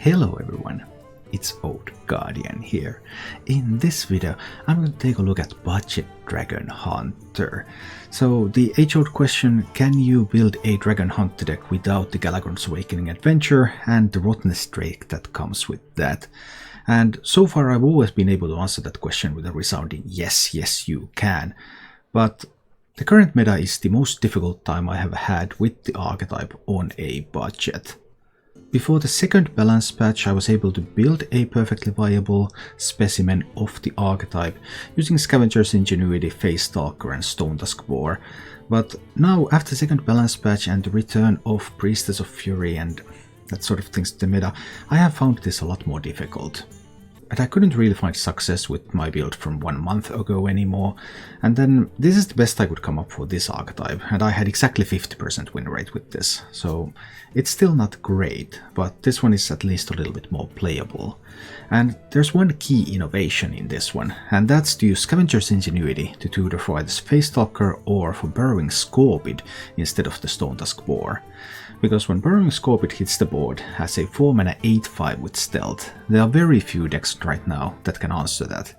Hello everyone, it's Old Guardian here. In this video I'm going to take a look at Budget Dragon Hunter. So the age-old question, can you build a Dragon Hunter deck without the Galakrond's Awakening adventure and the rottenness drake that comes with that? And so far I've always been able to answer that question with a resounding yes, yes you can. But the current meta is the most difficult time I have had with the archetype on a budget. Before the second balance patch I was able to build a perfectly viable specimen of the archetype using Scavenger's Ingenuity, Face Stalker and Stone Tusk Boar. But now after second balance patch and the return of Priestess of Fury and that sort of things to the meta, I have found this a lot more difficult. And I couldn't really find success with my build from 1 month ago anymore, and then this is the best I could come up for this archetype, and I had exactly 50% win rate with this, so it's still not great, but this one is at least a little bit more playable. And there's one key innovation in this one, and that's to use Scavenger's Ingenuity to tutor for either Face Stalker or for Burrowing Scorpid instead of the Stone Tusk Boar. Because when Burrowing Scorpid hits the board as a 4-mana 8/5 with stealth, there are very few decks right now that can answer that.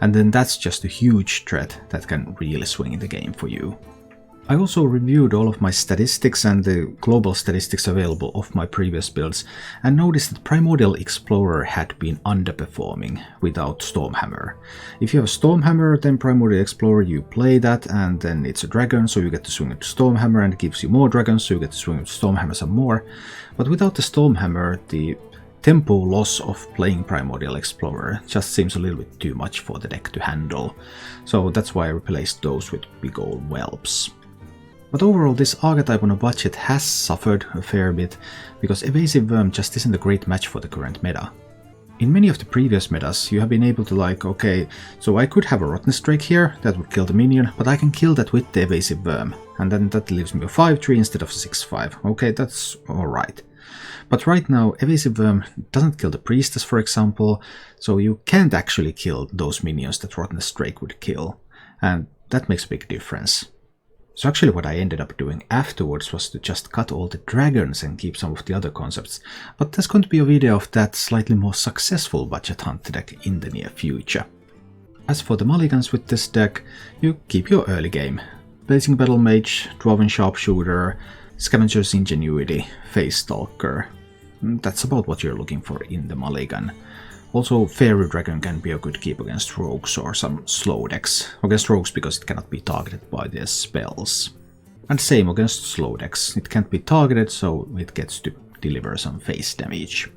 And then that's just a huge threat that can really swing the game for you. I also reviewed all of my statistics and the global statistics available of my previous builds and noticed that Primordial Explorer had been underperforming without Stormhammer. If you have a Stormhammer, then Primordial Explorer you play that and then it's a dragon, so you get to swing it to Stormhammer and it gives you more dragons, so you get to swing it to Stormhammer some more. But without the Stormhammer, the tempo loss of playing Primordial Explorer just seems a little bit too much for the deck to handle. So that's why I replaced those with big old whelps. But overall, this archetype on a budget has suffered a fair bit, because Evasive Worm just isn't a great match for the current meta. In many of the previous metas, you have been able to okay, so I could have a rottenness drake here, that would kill the minion, but I can kill that with the Evasive Worm, and then that leaves me a 5/3 instead of a 6/5. Okay, that's alright. But right now, Evasive Worm doesn't kill the Priestess, for example, so you can't actually kill those minions that rottenness drake would kill, and that makes a big difference. So actually what I ended up doing afterwards was to just cut all the dragons and keep some of the other concepts, but there's going to be a video of that slightly more successful budget hunter deck in the near future. As for the mulligans with this deck, you keep your early game. Blazing Battle Mage, Dwarven Sharpshooter, Scavenger's Ingenuity, Face Stalker. That's about what you're looking for in the mulligan. Also, Fairy Dragon can be a good keep against rogues or some slow decks. Against rogues because it cannot be targeted by their spells. And same against slow decks. It can't be targeted, so it gets to deliver some face damage.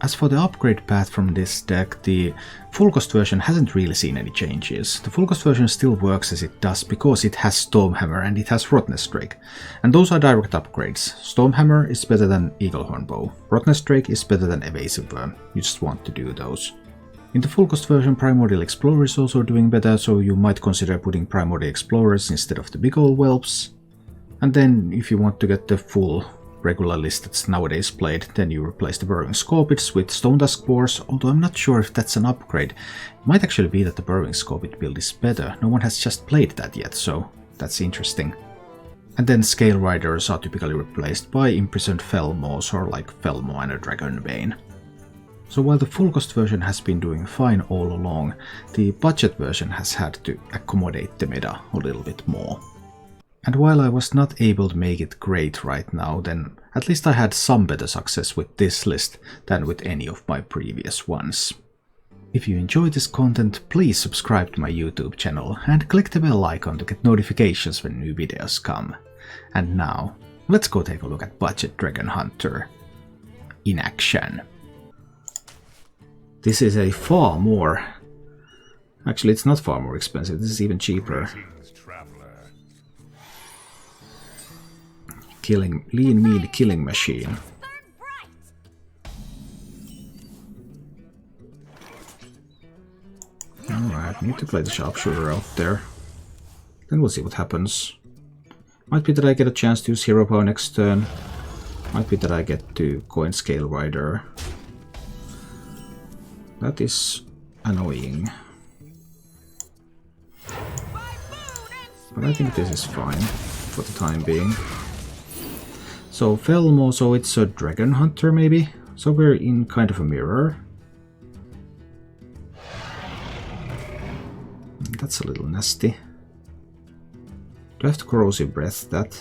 As for the upgrade path from this deck, the full cost version hasn't really seen any changes. The full cost version still works as it does because it has Stormhammer and it has Rottenness Drake. And those are direct upgrades. Stormhammer is better than Eaglehorn Bow. Rottenness Drake is better than Evasive Worm. You just want to do those. In the full cost version, Primordial Explorer is also doing better, so you might consider putting Primordial Explorers instead of the big old whelps. And then if you want to get the full regular list that's nowadays played, then you replace the Burrowing Scorpids with Stone Tusk Boars, although I'm not sure if that's an upgrade. It might actually be that the Burrowing Scorpid build is better. No one has just played that yet, so that's interesting. And then Scale Riders are typically replaced by Imprisoned Felmaws or like Felmaw and a Dragonbane. So while the full cost version has been doing fine all along, the budget version has had to accommodate the meta a little bit more. And while I was not able to make it great right now, then at least I had some better success with this list than with any of my previous ones. If you enjoy this content, please subscribe to my YouTube channel and click the bell icon to get notifications when new videos come. And now, let's go take a look at Budget Dragon Hunter in action. This is a far more... Actually, it's not far more expensive, this is even cheaper. Lean mean killing machine. Alright, need to play the sharpshooter out there. Then we'll see what happens. Might be that I get a chance to use hero power next turn. Might be that I get to coin Scale Rider. That is annoying. But I think this is fine for the time being. So Felmaw, so it's a Dragon Hunter maybe? So we're in kind of a mirror. That's a little nasty. Do I have to corrosive breath that?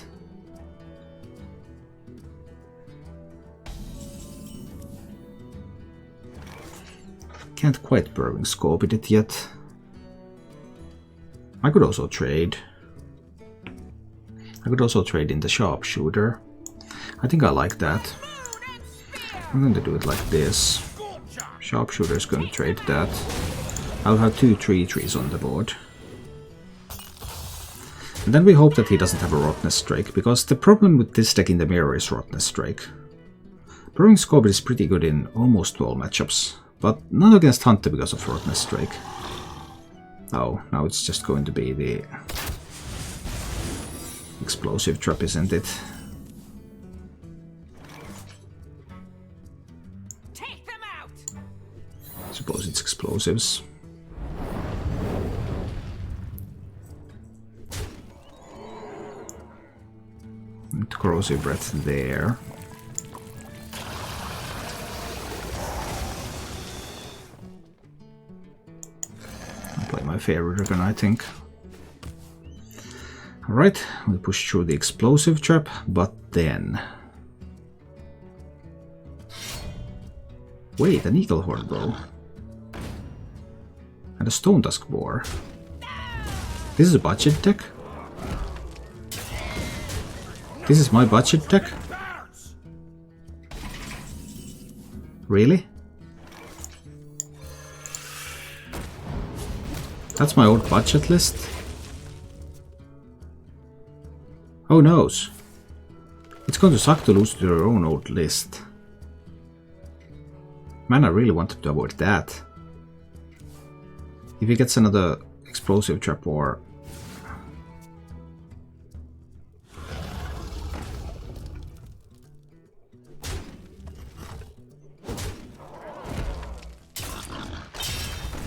Can't quite Burrowing Scorpid it yet. I could also trade. I could also trade in the sharpshooter. I think I like that. I'm going to do it like this. Sharpshooter is going to trade that. I'll have 2 trees on the board. And then we hope that he doesn't have a Rottnest Strike, because the problem with this deck in the mirror is Rottnest Strike. Burrowing Scorpid is pretty good in almost all matchups, but not against Hunter because of Rottnest Strike. Oh, now it's just going to be the explosive trap, isn't it? Take them out. I suppose it's explosives. And corrosive breath there. I'll play my favorite dragon, I think. Alright, we push through the explosive trap, but then... Wait, an Eagle Horn Bow. And a Stone Tusk Boar. This is a budget deck? This is my budget deck? Really? That's my old budget list? Oh noes. It's going to suck to lose to your own old list. Man, I really wanted to avoid that. If he gets another explosive trap or...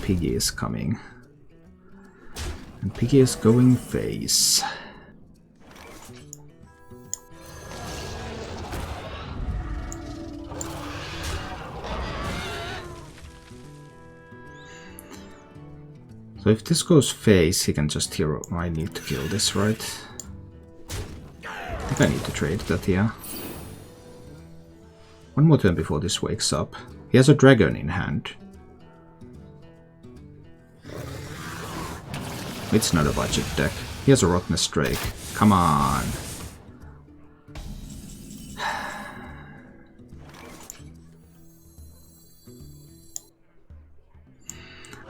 Piggy is coming. And Piggy is going face. So if this goes face, he can just hero. I need to kill this, right? I think I need to trade that, yeah. One more turn before this wakes up. He has a dragon in hand. It's not a budget deck. He has a Rottnest Strike. Come on.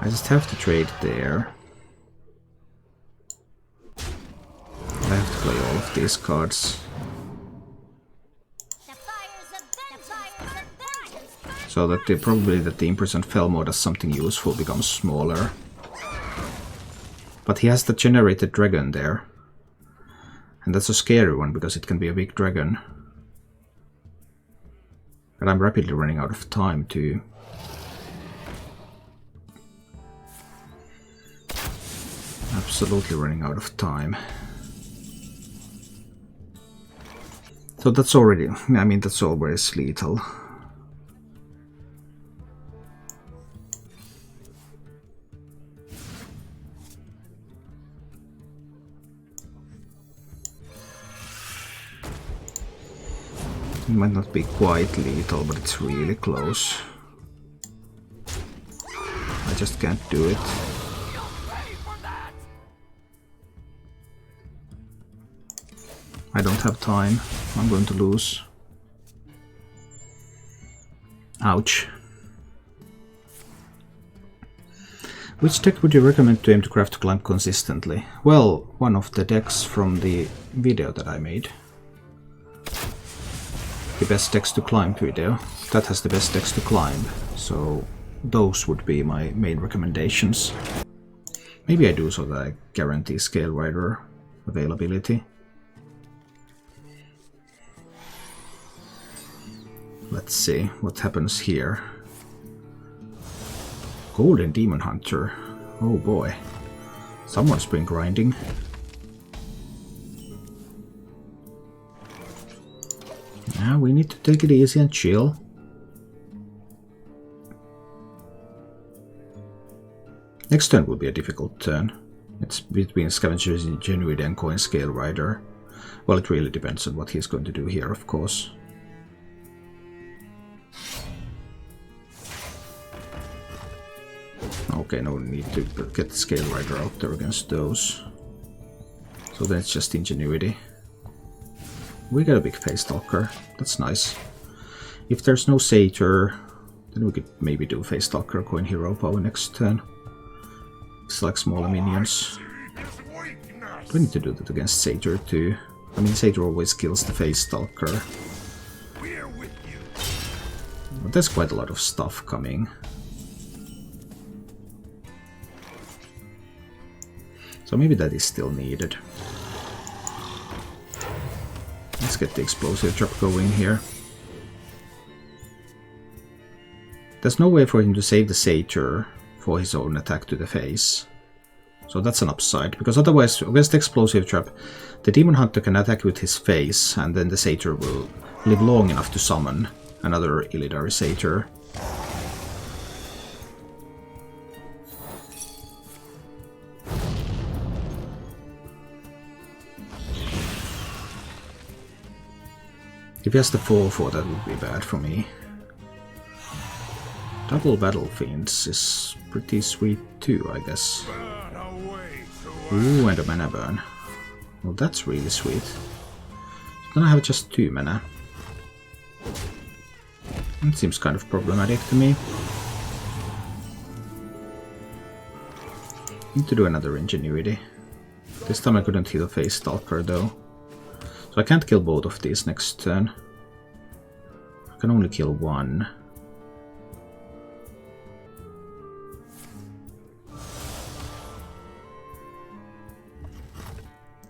I just have to trade there. I have to play all of these cards. So that the probability that the Imprisoned Felmo does something useful becomes smaller. But he has the generated dragon there. And that's a scary one because it can be a big dragon. And I'm rapidly running out of time too. Absolutely running out of time. So that's already, I mean, that's always lethal. It might not be quite lethal, but it's really close. I just can't do it. I don't have time. I'm going to lose. Ouch. Which deck would you recommend to aim to craft to climb consistently? Well, one of the decks from the video that I made. The best decks to climb video. That has the best decks to climb. So those would be my main recommendations. Maybe I do so that I guarantee Scale Rider availability. Let's see what happens here. Golden Demon Hunter. Oh boy. Someone's been grinding. Now we need to take it easy and chill. Next turn will be a difficult turn. It's between Scavenger's Ingenuity and Coin Scale Rider. Well, it really depends on what he's going to do here, of course. Okay, no need to get the Scale Rider out there against those. So then it's just Ingenuity. We got a big Face Stalker. That's nice. If there's no Satyr, then we could maybe do Face Stalker, Coin Hero Power next turn. It's like smaller minions. We need to do that against Satyr too. I mean, Satyr always kills the Face Stalker. But there's quite a lot of stuff coming. So maybe that is still needed. Let's get the Explosive Trap going here. There's no way for him to save the Satyr for his own attack to the face. So that's an upside, because otherwise, against the Explosive Trap, the Demon Hunter can attack with his face, and then the Satyr will live long enough to summon another Illidari Satyr. If he has the 4/4, that would be bad for me. Double Battle Fiends is pretty sweet too, I guess. Ooh, and a mana burn. Well, that's really sweet. So then I have just 2 mana. It seems kind of problematic to me. Need to do another Ingenuity. This time I couldn't heal Face Stalker though. So I can't kill both of these next turn. I can only kill one.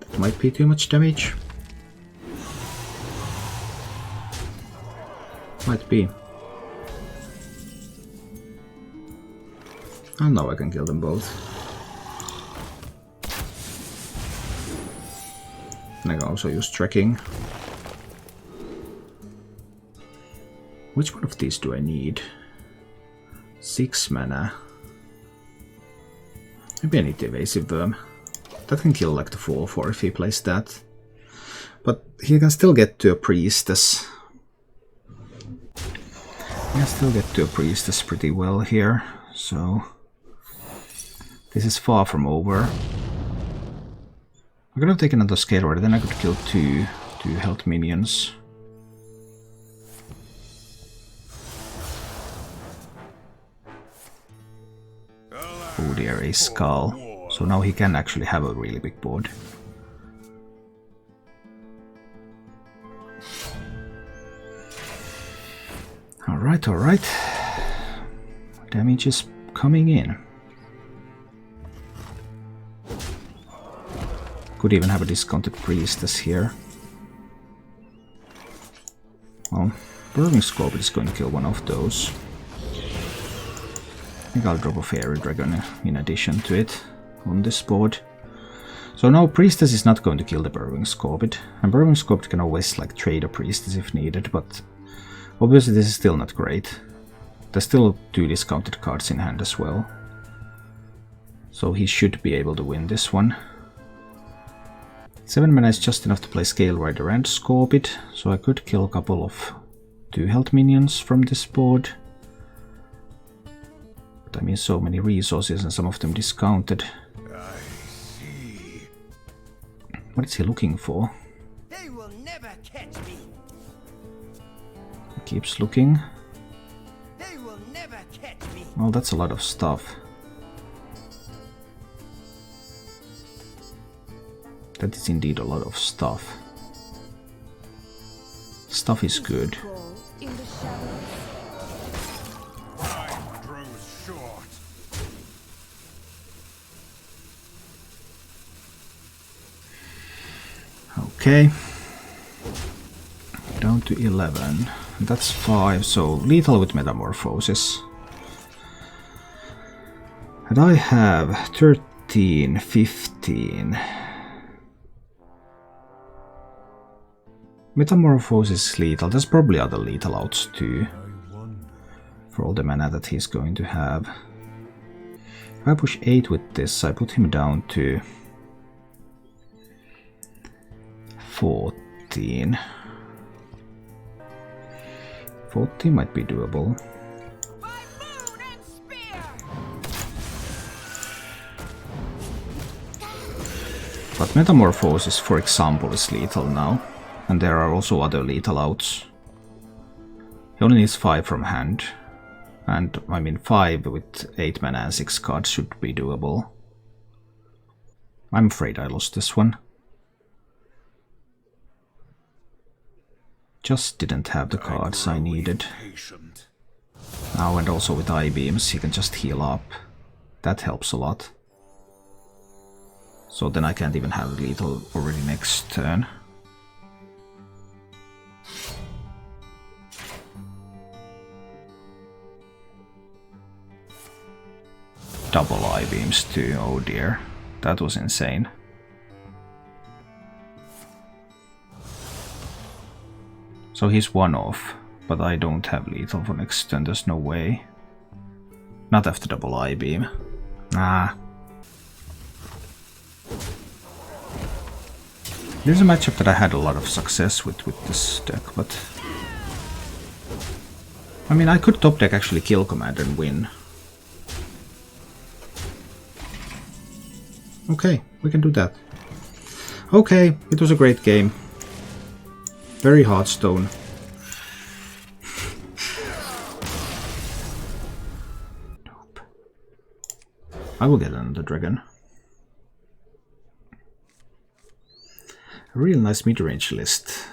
That might be too much damage. Might be. Oh no, I can kill them both. And I can also use Trekking. Which one of these do I need? 6 mana. Maybe I need the Evasive Worm. That can kill like the 4/4 if he plays that. But he can still get to a Priestess. He can still get to a Priestess pretty well here, so this is far from over. I could have taken another Scale Rider, then I could kill two health minions. Oh dear, a Skull. So now he can actually have a really big board. Alright, alright. Damage is coming in. Could even have a discounted Priestess here. Well, Burrowing Scorpid is going to kill one of those. I think I'll drop a Fairy Dragon in addition to it on this board. So now Priestess is not going to kill the Burrowing Scorpid, and Burrowing Scorpid can always like trade a Priestess if needed, but obviously this is still not great. There's still 2 discounted cards in hand as well. So he should be able to win this one. 7 mana is just enough to play Scale Rider and Scorpid, so I could kill a couple of 2 health minions from this board. But I mean, so many resources and some of them discounted. What is he looking for? They will never catch me. He keeps looking. They will never catch me. Well, that's a lot of stuff. That is indeed a lot of stuff. Stuff is good. Okay. Down to 11. That's 5, so lethal with Metamorphosis. And I have 13, 15. Metamorphosis is lethal. There's probably other lethal outs too, for all the mana that he's going to have. If I push 8 with this, I put him down to 14. 14 might be doable. But Metamorphosis, for example, is lethal now. And there are also other lethal outs. He only needs 5 from hand. And, I mean, 5 with 8 mana and 6 cards should be doable. I'm afraid I lost this one. Just didn't have the cards I needed. Now, and also with I-beams, he can just heal up. That helps a lot. So then I can't even have lethal already next turn. Double I-beams too, oh dear. That was insane. So he's one off, but I don't have lethal for next turn, there's no way. Not after double I-beam. Nah. This is a matchup that I had a lot of success with this deck, but... I mean, I could top deck actually kill command and win. Okay, we can do that. Okay, it was a great game. Very Hearthstone. Nope. I will get another dragon. A real nice mid-range list.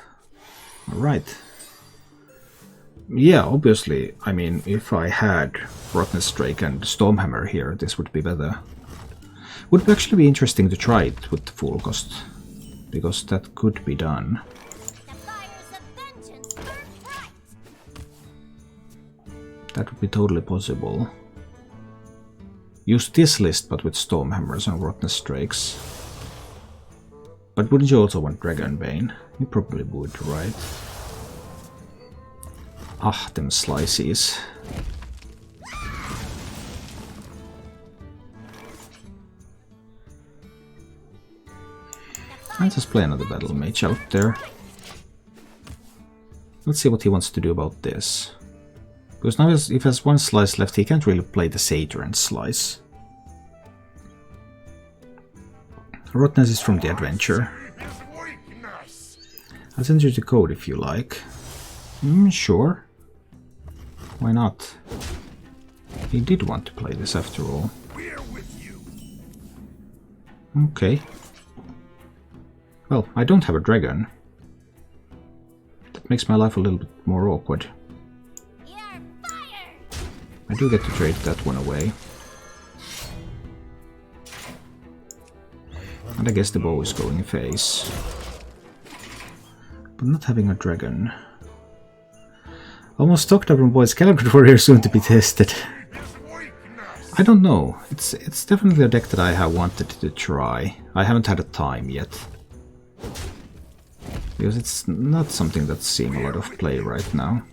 Alright. Yeah, obviously, I mean, if I had Rottnest Drake and Stormhammer here, this would be better. Would actually be interesting to try it with the full cost, because that could be done. That would be totally possible. Use this list, but with Stormhammers and Rottnest Drakes. But wouldn't you also want Dragonbane? You probably would, right? Ah, them slices. Let's just play another Battle Mage out there. Let's see what he wants to do about this. Because now if he has one slice left, he can't really play the Satyr and slice. Rottnest is from the adventure. I'll send you the code if you like. Sure. Why not? He did want to play this after all. Okay. Well, I don't have a dragon. That makes my life a little bit more awkward. I do get to trade that one away. And I guess the bow is going face. But not having a dragon. Almost stocked up on boys. Calibrate Warrior soon to be tested. I don't know. It's definitely a deck that I have wanted to try. I haven't had a time yet. Because it's not something that's seeing a lot of play right now.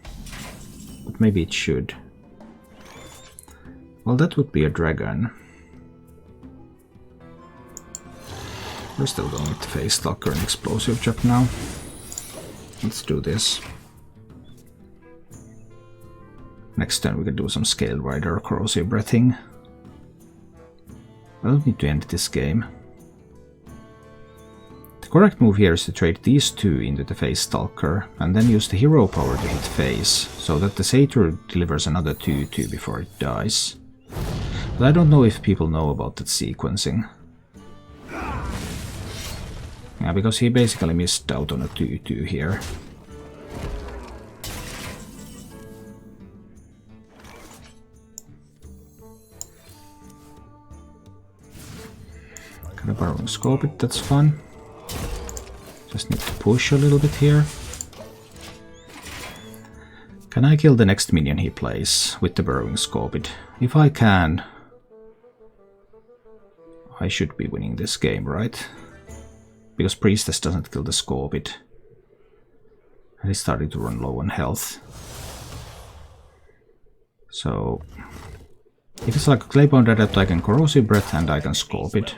But maybe it should. Well, that would be a dragon. We're still going with the Face Stalker and Explosive Trap now. Let's do this. Next turn we can do some Scale Rider or Corrosive Breathing. I don't need to end this game. The correct move here is to trade these two into the Face Stalker and then use the hero power to hit Face, so that the Satyr delivers another 2/2 before it dies. But I don't know if people know about that sequencing. Yeah, because he basically missed out on a 2/2 here. Got a Burrowing Scorpid, that's fun. Just need to push a little bit here. Can I kill the next minion he plays with the Burrowing Scorpid? If I can, I should be winning this game, right? Because Priestess doesn't kill the Scorpid. And he's starting to run low on health. So If it's like a Claybound Adept, I can Corrosive Breath and I can Scorpid.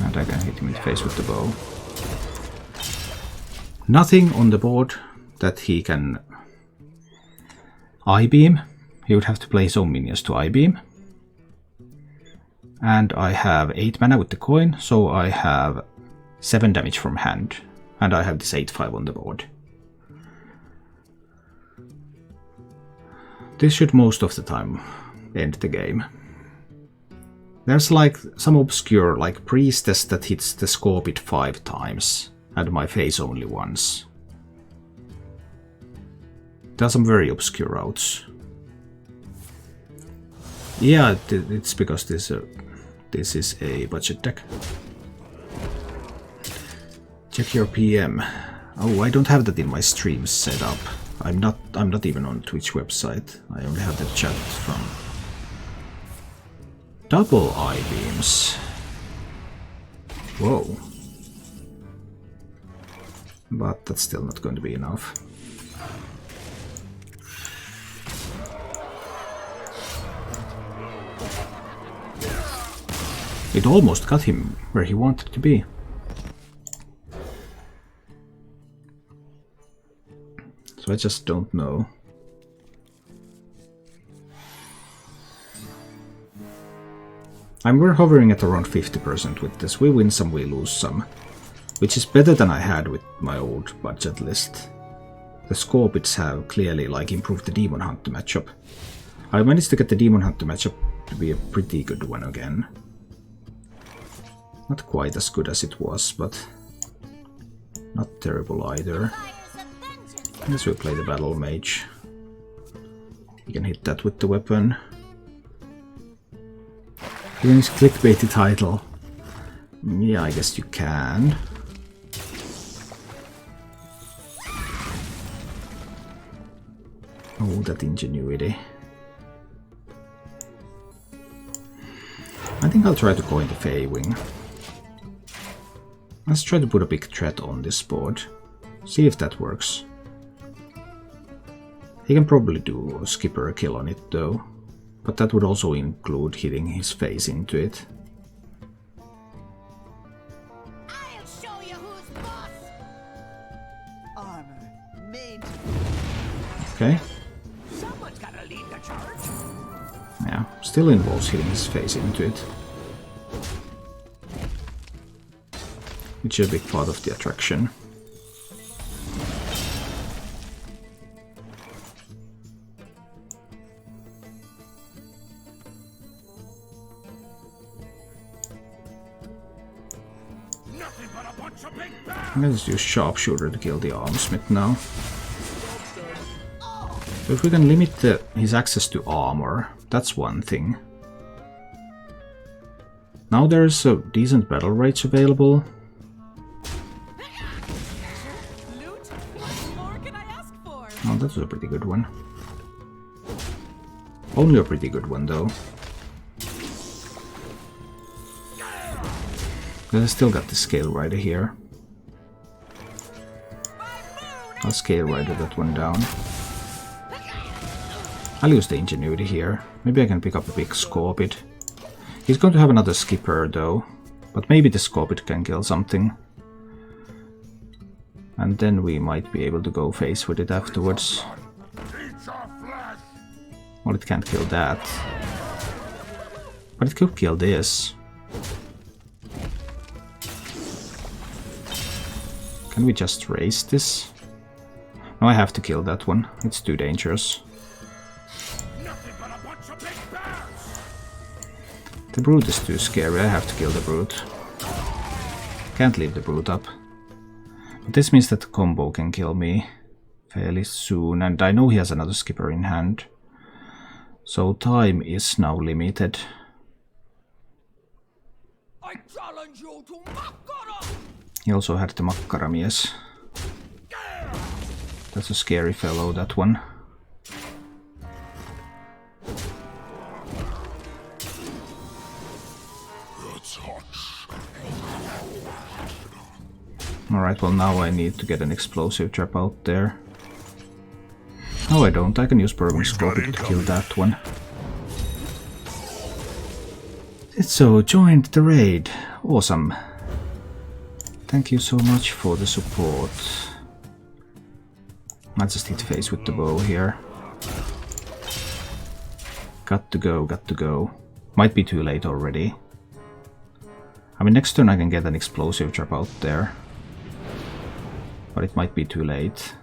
And I can hit him in the face with the bow. Nothing on the board that he can I-beam. He would have to play his own minions to I-beam. And I have 8 mana with the coin, so I have 7 damage from hand. And I have this 8/5 on the board. This should most of the time end the game. There's like some obscure like Priestess that hits the Scorpid 5 times and my face only once. There are some very obscure routes. Yeah, it's because this is a budget deck. Check your PM. Oh, I don't have that in my streams set up. I'm not even on Twitch website. I only have the chat from double I-beams. Whoa. But that's still not going to be enough. It almost got him where he wanted to be. So I just don't know. We're hovering at around 50% with this. We win some, we lose some. Which is better than I had with my old budget list. The Scorpids have clearly like improved the Demon Hunter matchup. I managed to get the Demon Hunter matchup to be a pretty good one again. Not quite as good as it was, but not terrible either. I guess we'll play the Battle Mage. You can hit that with the weapon. Even his clickbaity title. Yeah, I guess you can. Oh, that ingenuity. I think I'll try to go into Fey Wing. Let's try to put a big threat on this board. See if that works. He can probably do a skipper kill on it though. But that would also include hitting his face into it. I'll show you who's boss. Armor made. Okay. Someone's gotta lead the charge. Yeah, still involves hitting his face into it. Which is a big part of the attraction. I'm gonna just use Sharpshooter to kill the Armsmith now. So if we can limit his access to armor, that's one thing. Now there's a decent battle rates available. Oh, that was a pretty good one. Only a pretty good one though. But I still got the Scale Rider here. I'll Scale Rider that one down. I'll use the Ingenuity here. Maybe I can pick up a big Scorpid. He's going to have another Skipper though. But maybe the Scorpid can kill something. And then we might be able to go face with it afterwards. Well, it can't kill that. But it could kill this. Can we just raise this? No, I have to kill that one. It's too dangerous. The Brute is too scary. I have to kill the Brute. Can't leave the Brute up. But this means that the combo can kill me fairly soon. And I know he has another Skipper in hand. So time is now limited. I challenge you to Makkara! He also had the Makkaramies. That's a scary fellow, that one. The touch Alright, well now I need to get an explosive trap out there. No, I don't. I can use Burrowing Scorpid to kill that one. So, joined the raid. Awesome. Thank you so much for the support. I just hit face with the bow here. Got to go, got to go. Might be too late already. I mean, next turn I can get an explosive trap out there. But it might be too late.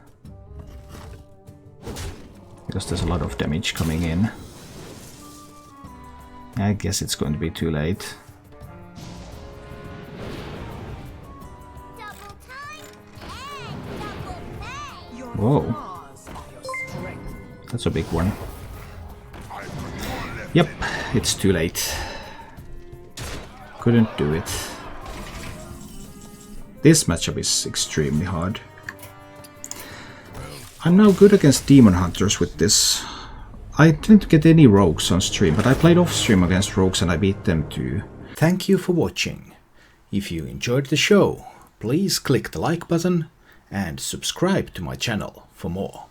Because there's a lot of damage coming in. I guess it's going to be too late. Whoa. That's a big one. Yep, it's too late. Couldn't do it. This matchup is extremely hard. I'm now good against demon hunters with this. I didn't get any rogues on stream, but I played off stream against rogues and I beat them too. Thank you for watching. If you enjoyed the show, please click the like button and subscribe to my channel for more.